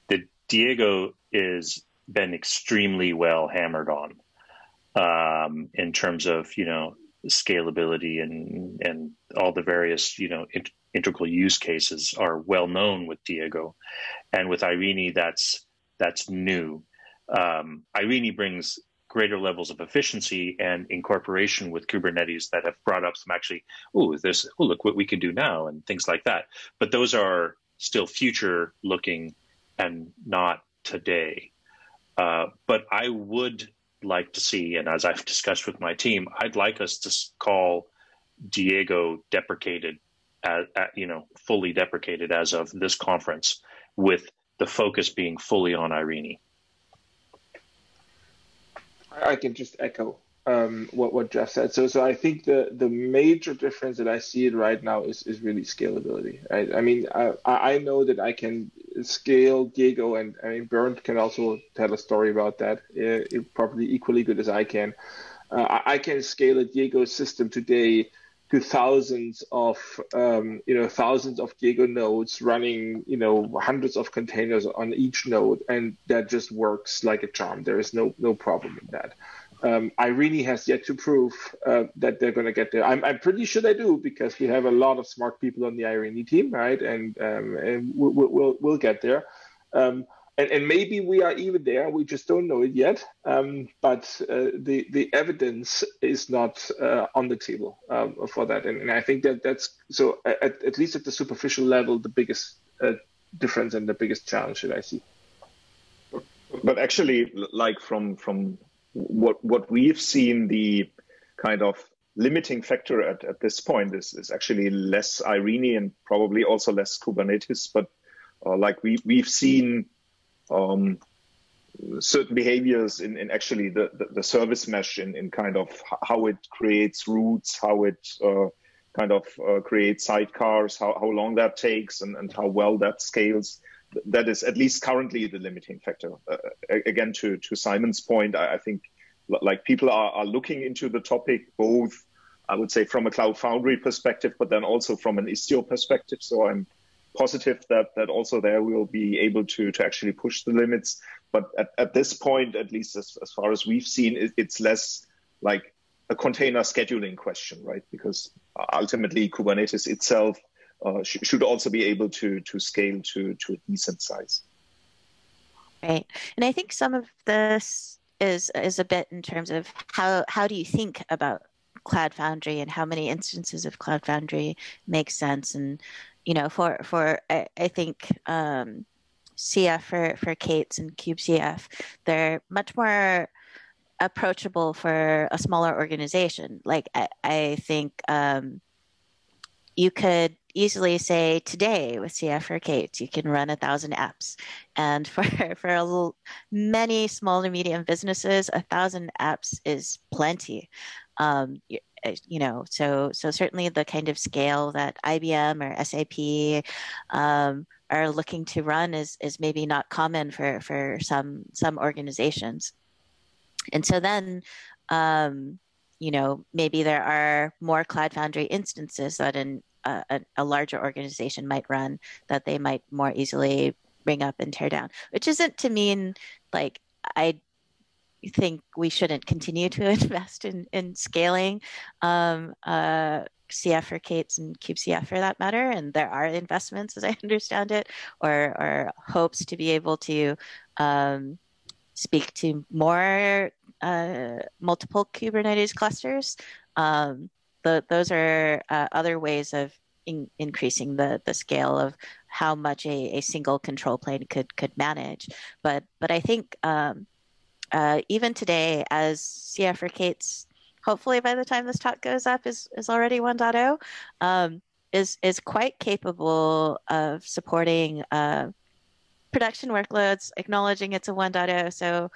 that Diego is been extremely well hammered on in terms of, scalability and all the various, integral use cases are well known with Diego. And with Irene, that's new. Irene brings greater levels of efficiency and incorporation with Kubernetes that have brought up some actually, look what we can do now and things like that. But those are still future looking and not today. But I would like to see, and as I've discussed with my team, I'd like us to call Diego deprecated, fully deprecated as of this conference, with the focus being fully on Irene. I can just echo what Jeff said. So I think the major difference that I see it right now is really scalability. Right? I mean, I know that I can scale Diego, and I mean Bernd can also tell a story about that. Probably equally good as I can. I can scale a Diego system today to thousands of Diego nodes running, hundreds of containers on each node, and that just works like a charm. There is no problem in that. Irene has yet to prove that they're going to get there. I'm pretty sure they do, because we have a lot of smart people on the Irene team, right? And we'll get there. And maybe we are even there. We just don't know it yet. But the evidence is not on the table for that. And I think that's so at least at the superficial level, the biggest difference and the biggest challenge that I see. But actually, like from what we've seen, the kind of limiting factor at this point is actually less Irene and probably also less Kubernetes. But like we've seen certain behaviors in actually the service mesh in kind of how it creates routes, how it kind of creates sidecars, how long that takes, and how well that scales. That is at least currently the limiting factor. Again, to Simon's point, I think like people are looking into the topic, both I would say from a Cloud Foundry perspective, but then also from an Istio perspective. So I'm positive that also there we'll be able to actually push the limits. But at this point, at least as far as we've seen, it's less like a container scheduling question, right? Because ultimately Kubernetes itself should also be able to scale to a decent size. Right. And I think some of this is a bit in terms of how do you think about Cloud Foundry and how many instances of Cloud Foundry make sense. And for I think CF for K8s and kubecf, they're much more approachable for a smaller organization. Like I think you could easily say today with CF for K8s, you can run 1,000 apps, and for many small to medium businesses, 1,000 apps is plenty. So certainly the kind of scale that IBM or SAP are looking to run is maybe not common for some organizations. And so then, maybe there are more Cloud Foundry instances that a larger organization might run that they might more easily bring up and tear down, which isn't to mean like I think we shouldn't continue to invest in scaling CF for K8s and kubecf for that matter. And there are investments, as I understand it, or hopes to be able to speak to more multiple Kubernetes clusters. Those are other ways of increasing the scale of how much a single control plane could manage. But I think even today, as CF for K8s, hopefully by the time this talk goes up, is already 1.0, is quite capable of supporting production workloads, acknowledging it's a 1.0. So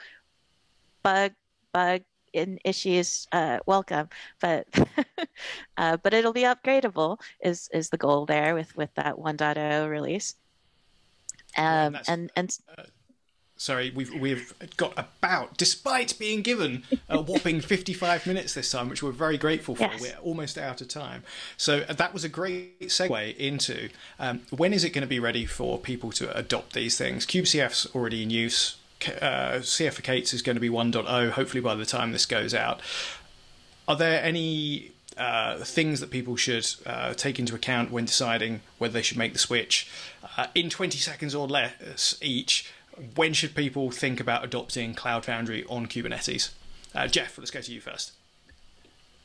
bug in issues, welcome, but but it'll be upgradable is the goal there with that 1.0 release. Sorry, we've got about, despite being given a whopping 55 minutes this time, which we're very grateful for. Yes. We're almost out of time. So that was a great segue into when is it going to be ready for people to adopt these things? kubecf's already in use. CF for Kates is going to be 1.0, hopefully by the time this goes out. Are there any things that people should take into account when deciding whether they should make the switch? In 20 seconds or less each, when should people think about adopting Cloud Foundry on Kubernetes? Jeff, let's go to you first.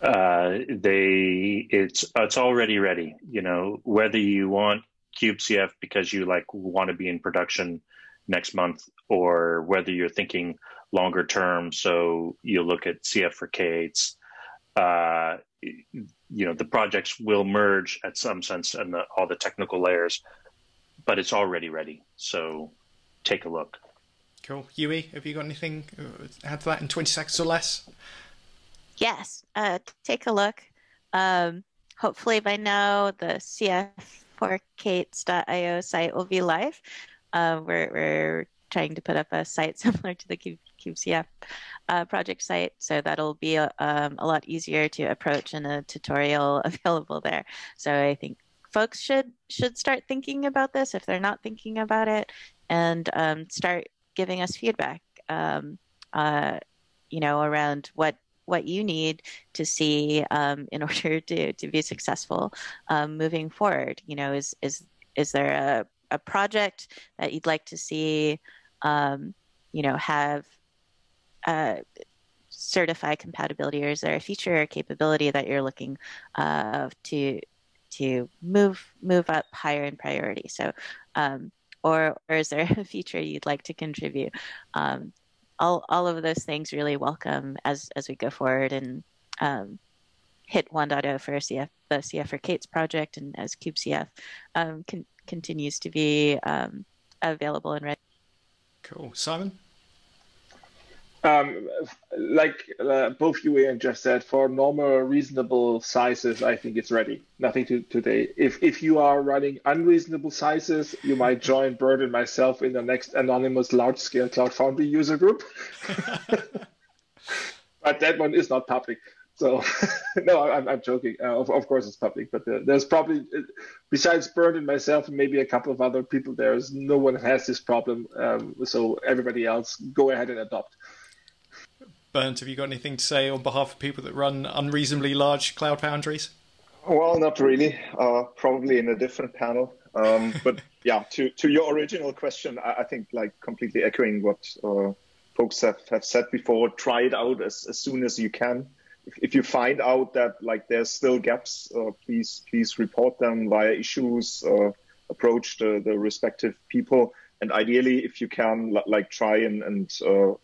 It's already ready. You know, whether you want kubecf because you want to be in production next month, or whether you're thinking longer term, so you look at CF for K8s. The projects will merge at some sense and all the technical layers, but it's already ready. So take a look. Cool. Yui, have you got anything to add to that in 20 seconds or less? Yes. Take a look. Hopefully by now the cf4kates.io site will be live. We're trying to put up a site similar to the kubecf project site, so that'll be a lot easier to approach and a tutorial available there. So I think folks should start thinking about this if they're not thinking about it, and start giving us feedback, around what you need to see in order to be successful moving forward. Is there a project that you'd like to see, have certify compatibility, or is there a feature or capability that you're looking to move up higher in priority? So, or is there a feature you'd like to contribute? All of those things really welcome as we go forward and hit 1.0 for the CF for Kates project, and as kubecf continues to be available and ready. Cool. Simon? Both Yui and Jeff said, for normal, reasonable sizes, I think it's ready. Nothing today. If you are running unreasonable sizes, you might join Bernd and myself in the next anonymous large-scale Cloud Foundry user group. But that one is not public. So, no, I'm joking. Of course it's public, but there's probably, besides Bernd and myself and maybe a couple of other people, there's no one has this problem. So everybody else, go ahead and adopt. Bernd, have you got anything to say on behalf of people that run unreasonably large Cloud Foundries? Well, not really. Probably in a different panel. But yeah, to your original question, I think completely echoing what folks have said before. Try it out as soon as you can. If you find out that there's still gaps, please report them via issues. Approach the respective people. And ideally, if you can, try and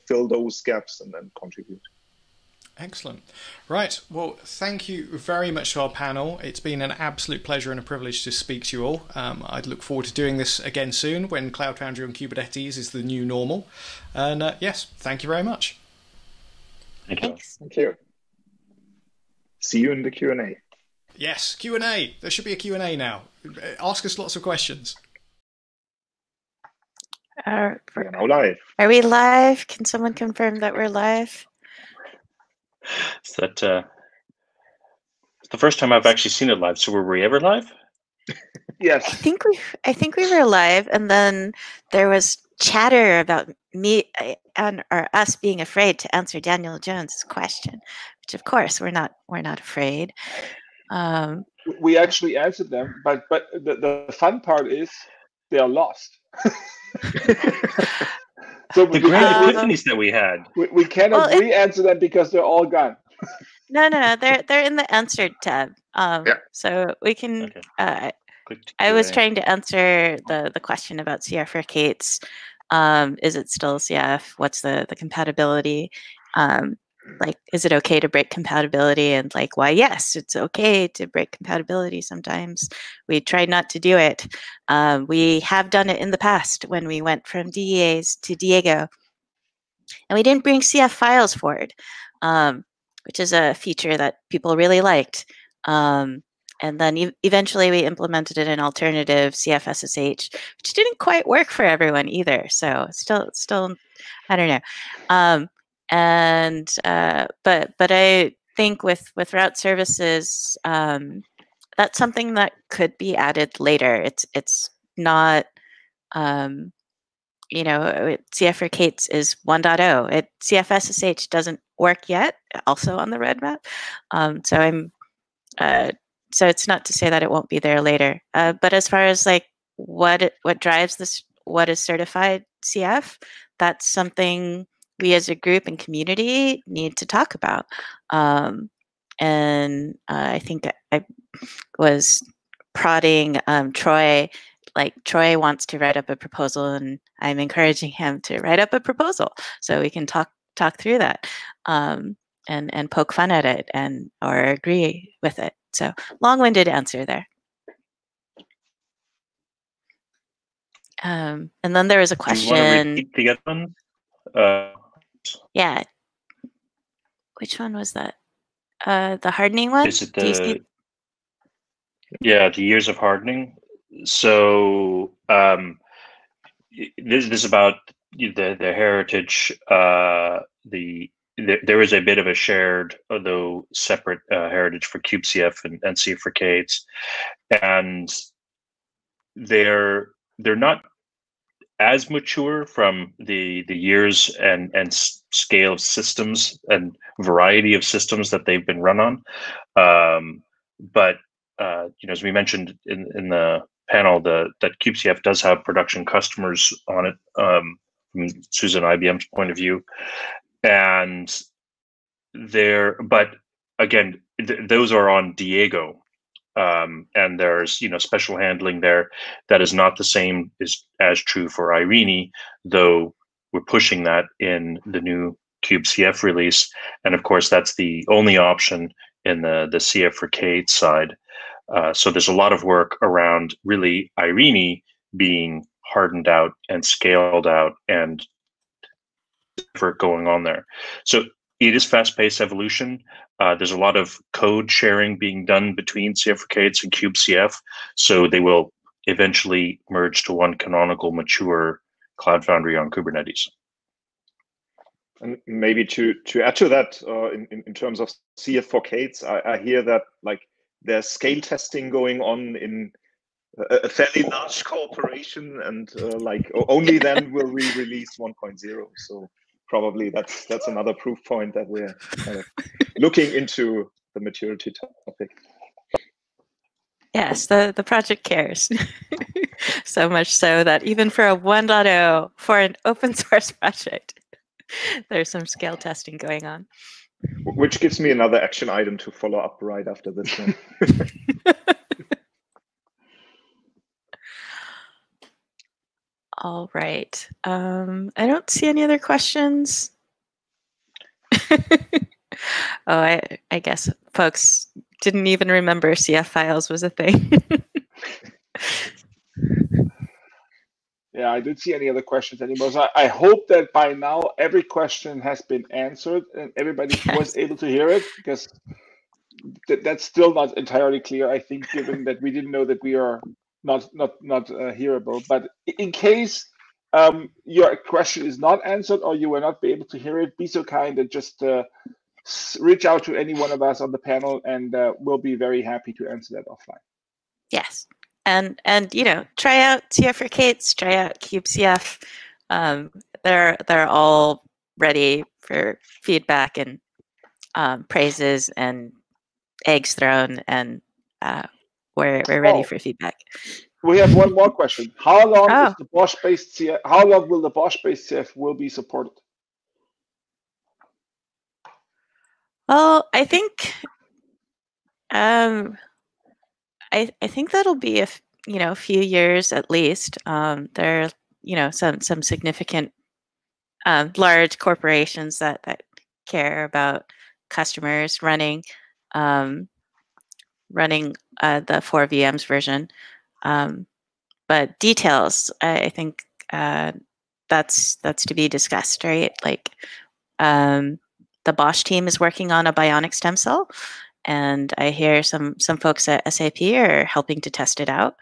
fill those gaps and then contribute. Excellent. Right. Well, thank you very much to our panel. It's been an absolute pleasure and a privilege to speak to you all. I'd look forward to doing this again soon when Cloud Foundry on Kubernetes is the new normal. And yes, thank you very much. Thank you. Thanks. Thank you. See you in the Q&A. Yes, Q&A. There should be a Q&A now. Ask us lots of questions. We're now live. Are we live? Can someone confirm that we're live? Is that it's the first time I've actually seen it live? So were we ever live? Yes. I think we were live, and then there was chatter about me or us being afraid to answer Daniel Jones's question, which of course we're not afraid. We actually answered them, but the fun part is they are lost. So the great epiphanies that we had. We cannot re-answer them because they're all gone. No, they're in the answered tab. So we can. Okay. I was trying to answer the question about CF for Kates. Is it still CF? What's the compatibility? Is it okay to break compatibility? And why? Yes, it's okay to break compatibility sometimes. We try not to do it. We have done it in the past when we went from DEAs to Diego, and we didn't bring CF files forward, which is a feature that people really liked. then eventually we implemented an alternative CFSSH, which didn't quite work for everyone either. So still, I don't know. But I think with route services, that's something that could be added later. It's not, CFRKs is 1.0. CFSSH doesn't work yet, also on the roadmap. So it's not to say that it won't be there later. But as far as like what drives this, what is certified CF, that's something we as a group and community need to talk about. And I think I was prodding Troy. Like Troy wants to write up a proposal, and I'm encouraging him to write up a proposal so we can talk through that and poke fun at it or agree with it. So long-winded answer there. And then there was a question. Do you want to repeat the other one? Yeah. Which one was that? The hardening one? Is it the years of hardening? So this is about the heritage. There is a bit of a shared, although separate, heritage for kubecf and CFRKs, and they're not as mature from the years and scale of systems and variety of systems that they've been run on. But as we mentioned in the panel, that kubecf does have production customers on it from SUSE and IBM's point of view, and but again, those are on Diego. And there's special handling there that is not the same as true for Irene, though we're pushing that in the new kubecf release, and of course that's the only option in the CFRK side. So there's a lot of work around really Irene being hardened out and scaled out and effort going on there. So it is fast-paced evolution. There's a lot of code sharing being done between CFRKs and kubecf, so they will eventually merge to one canonical, mature Cloud Foundry on Kubernetes. And maybe to add to that, in terms of CF4Ks, I hear that like there's scale testing going on in a fairly large corporation, and like only then will we release 1.0. So probably that's another proof point that we're kind of looking into the maturity topic. Yes, the project cares. So much so that even for a 1.0, for an open source project, there's some scale testing going on. Which gives me another action item to follow up right after this one. All right. I don't see any other questions. Oh, I guess folks didn't even remember CF files was a thing. Yeah, I didn't see any other questions anymore. So I hope that by now every question has been answered and everybody was able to hear it, because that's still not entirely clear, I think, given that we didn't know that we are not hearable. But in case your question is not answered or you will not be able to hear it, be so kind and just reach out to any one of us on the panel, and we'll be very happy to answer that offline. Yes. And try out CFRKs, try out kubecf. They're all ready for feedback and praises and eggs thrown, and we're ready for feedback. We have one more question. How long is the BOSH-based CF? How long will the BOSH-based CF will be supported? Well, I think I think that'll be a few years at least. There are some significant large corporations that care about customers running the 4VMs version. But details, I think that's to be discussed, right? Like the Bosch team is working on a bionic stem cell, and I hear some folks at SAP are helping to test it out.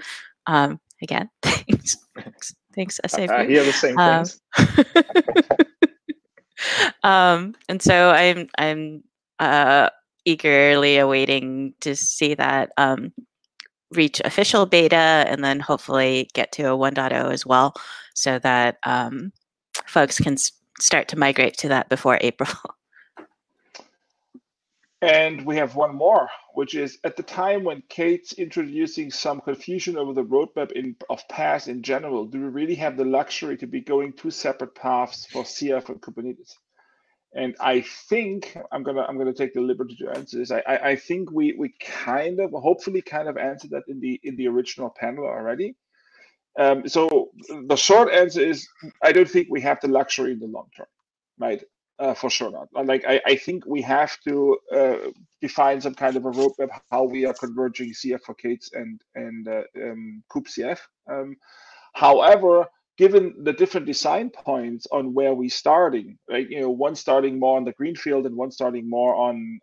Again, thanks SAP. I hear the same things. And so I'm eagerly awaiting to see that reach official beta, and then hopefully get to a 1.0 as well, so that folks can start to migrate to that before April. And we have one more, which is at the time when Kate's introducing some confusion over the roadmap of PaaS in general, do we really have the luxury to be going two separate paths for CF and Kubernetes? And I think I'm gonna take the liberty to answer this. I think we kind of, hopefully kind of answered that in the original panel already. So the short answer is I don't think we have the luxury in the long term, right? For sure not. Like I think we have to define some kind of a roadmap how we are converging CF for Kates and kubecf. However, given the different design points on where we're starting, right? One starting more on the greenfield and one starting more on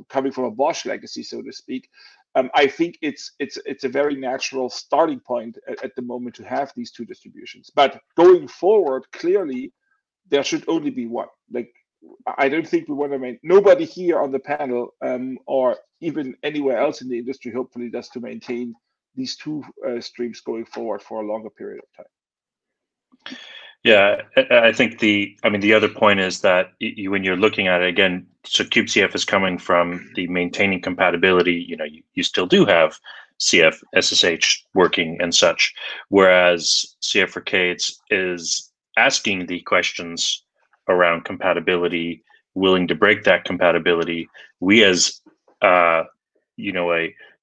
coming from a Bosch legacy, so to speak. I think it's a very natural starting point at the moment to have these two distributions. But going forward, clearly, there should only be one. Like, I don't think we want to make, nobody here on the panel or even anywhere else in the industry hopefully does to maintain these two streams going forward for a longer period of time. Yeah, I think the other point is that when you're looking at it again, so kubecf is coming from the maintaining compatibility. You still do have CF, SSH working and such, whereas CF for Kates is asking the questions around compatibility, willing to break that compatibility. We as a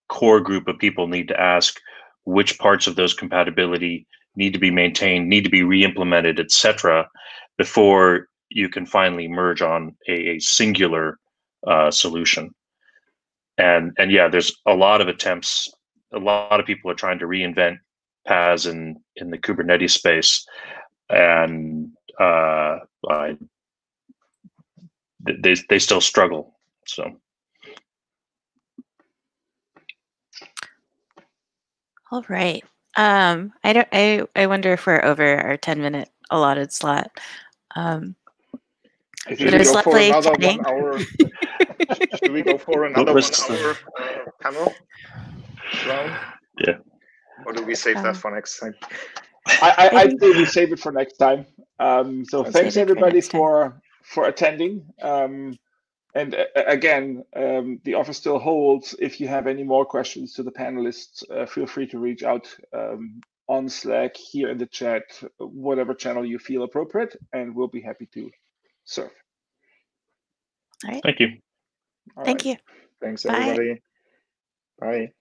core group of people need to ask which parts of those compatibility need to be maintained, need to be re-implemented, etc., before you can finally merge on a singular solution. And yeah, there's a lot of attempts. A lot of people are trying to reinvent PaaS in the Kubernetes space, and they still struggle. So. All right. I wonder if we're over our 10-minute allotted slot. Should we go for another 1 hour? Should we go for another 1 hour panel round? Yeah. Or do we save that for next time? I think we save it for next time. So thanks everybody for attending. And again, the offer still holds. If you have any more questions to the panelists, feel free to reach out on Slack, here in the chat, whatever channel you feel appropriate, and we'll be happy to serve. All right. Thank you. Thank you. Thanks, everybody. Bye.